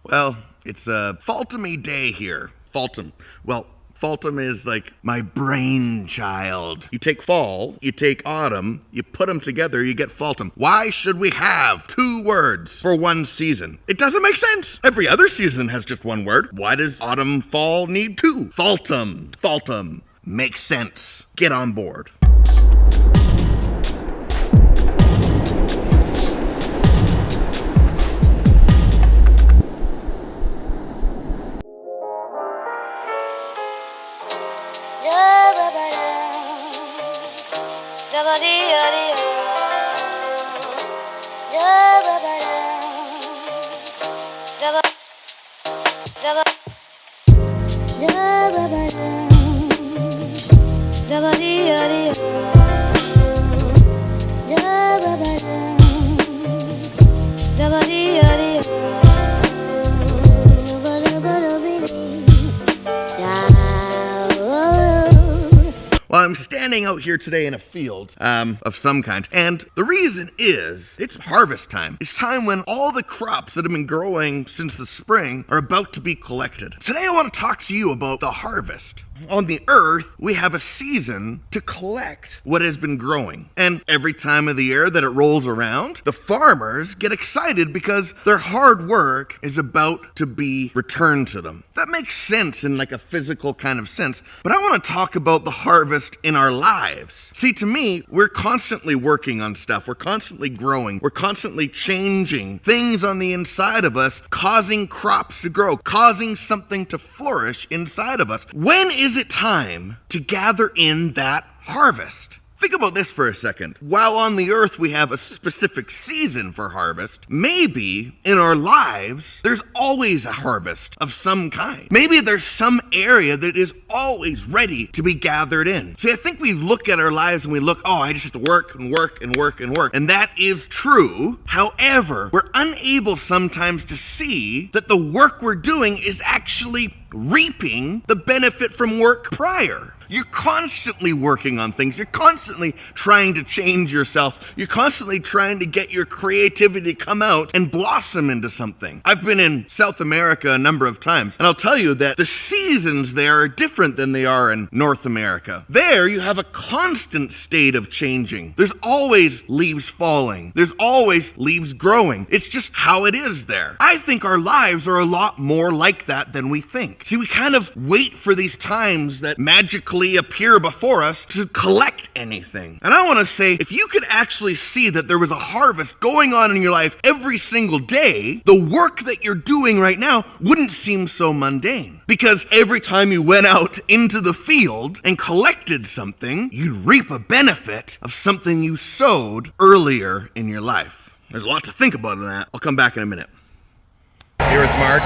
Well, it's a FALTUM day here. FALTUM. Well, FALTUM is like my brainchild. You take fall, you take autumn, you put them together, you get FALTUM. Why should we have two words for one season? It doesn't make sense. Every other season has just one word. Why does autumn, fall need two? FALTUM. FALTUM. Makes sense. Get on board. Well, I'm standing out here today in a field of some kind, and the reason is it's harvest time. It's time when all the crops that have been growing since the spring are about to be collected. Today I want to talk to you about the harvest. On the earth, we have a season to collect what has been growing. And every time of the year that it rolls around, the farmers get excited because their hard work is about to be returned to them. That makes sense in like a physical kind of sense, but I want to talk about the harvest in our lives. See, to me, we're constantly working on stuff. We're constantly growing. We're constantly changing things on the inside of us, causing crops to grow, causing something to flourish inside of us. When is it time to gather in that harvest? Think about this for a second. While on the earth we have a specific season for harvest, maybe in our lives there's always a harvest of some kind. Maybe there's some area that is always ready to be gathered in. See, I think we look at our lives and we look, oh, I just have to work and work and work and work. And that is true. However, we're unable sometimes to see that the work we're doing is actually reaping the benefit from work prior. You're constantly working on things. You're constantly trying to change yourself. You're constantly trying to get your creativity to come out and blossom into something. I've been in South America a number of times, and I'll tell you that the seasons there are different than they are in North America. There, you have a constant state of changing. There's always leaves falling. There's always leaves growing. It's just how it is there. I think our lives are a lot more like that than we think. See, we kind of wait for these times that magically appear before us to collect anything. And I want to say, if you could actually see that there was a harvest going on in your life every single day, the work that you're doing right now wouldn't seem so mundane. Because every time you went out into the field and collected something, you'd reap a benefit of something you sowed earlier in your life. There's a lot to think about in that. I'll come back in a minute. Here with Mark.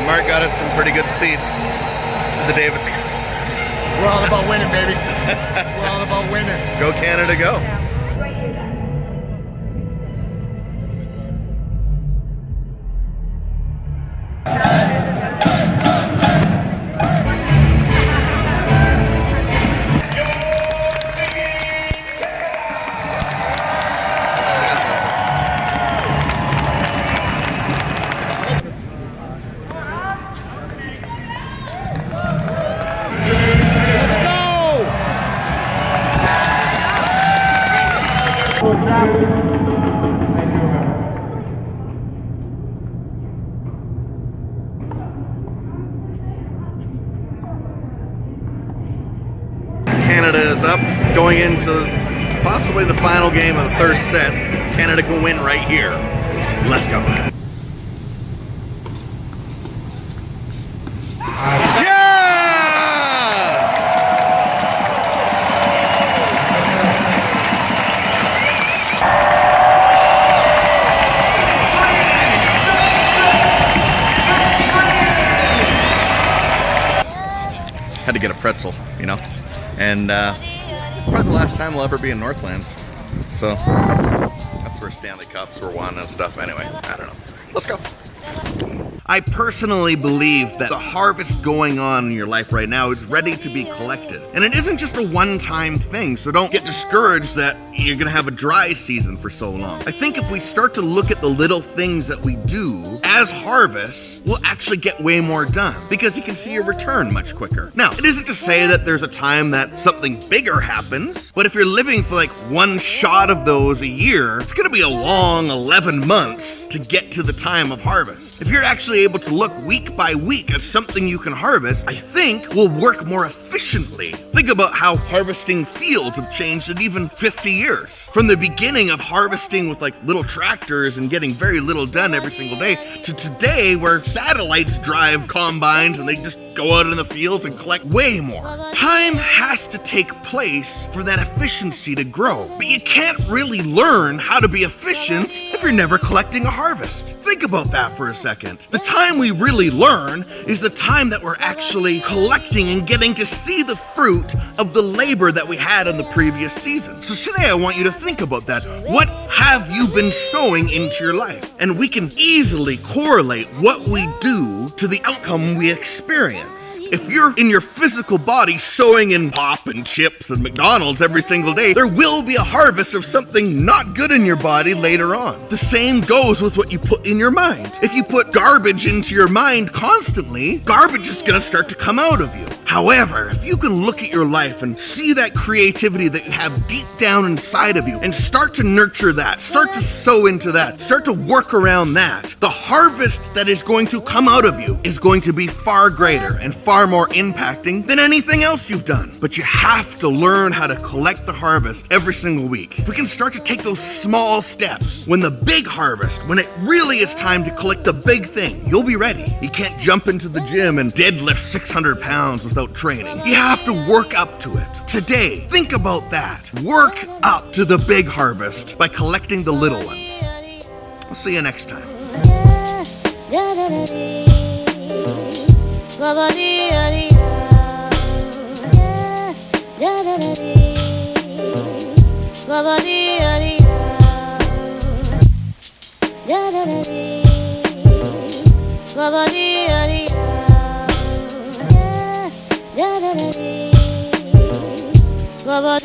Mark got us some pretty good seats to the Davis. We're all about winning, baby. We're all about winning. Go Canada, go. Canada is up, going into possibly the final game of the third set. Canada can win right here. Let's go. Yeah! Had to get a pretzel, you know? And probably the last time we'll ever be in Northlands. So that's where Stanley Cups were won and stuff. Anyway, I don't know. Let's go. I personally believe that the harvest going on in your life right now is ready to be collected. And it isn't just a one-time thing, so don't get discouraged that you're gonna have a dry season for so long. I think if we start to look at the little things that we do as harvests, we'll actually get way more done because you can see your return much quicker. Now, it isn't to say that there's a time that something bigger happens, but if you're living for like one shot of those a year, it's gonna be a long 11 months to get to the time of harvest. If you're actually able to look week by week at something you can harvest, I think we'll work more efficiently. Think about how harvesting fields have changed in even 50 years. From the beginning of harvesting with like little tractors and getting very little done every single day, to today where satellites drive combines and they just go out in the fields and collect way more. Time has to take place for that efficiency to grow. But you can't really learn how to be efficient if you're never collecting a harvest. Think about that for a second. The time we really learn is the time that we're actually collecting and getting to see the fruit of the labor that we had in the previous season. So today I want you to think about that. What have you been sowing into your life? And we can easily correlate what we do to the outcome we experience. If you're in your physical body sowing in pop and chips and McDonald's every single day, there will be a harvest of something not good in your body later on. The same goes with what you put in your mind. If you put garbage into your mind constantly, garbage is going to start to come out of you. However, if you can look at your life and see that creativity that you have deep down inside of you and start to nurture that, start to sow into that, start to work around that, the harvest that is going to come out of you is going to be far greater and far more impacting than anything else you've done. But you have to learn how to collect the harvest every single week. If we can start to take those small steps, when the big harvest, when it really is time to collect the big thing, you'll be ready. You can't jump into the gym and deadlift 600 pounds without training. You have to work up to it. Today, think about that. Work up to the big harvest by collecting the little ones. I'll see you next time. Baba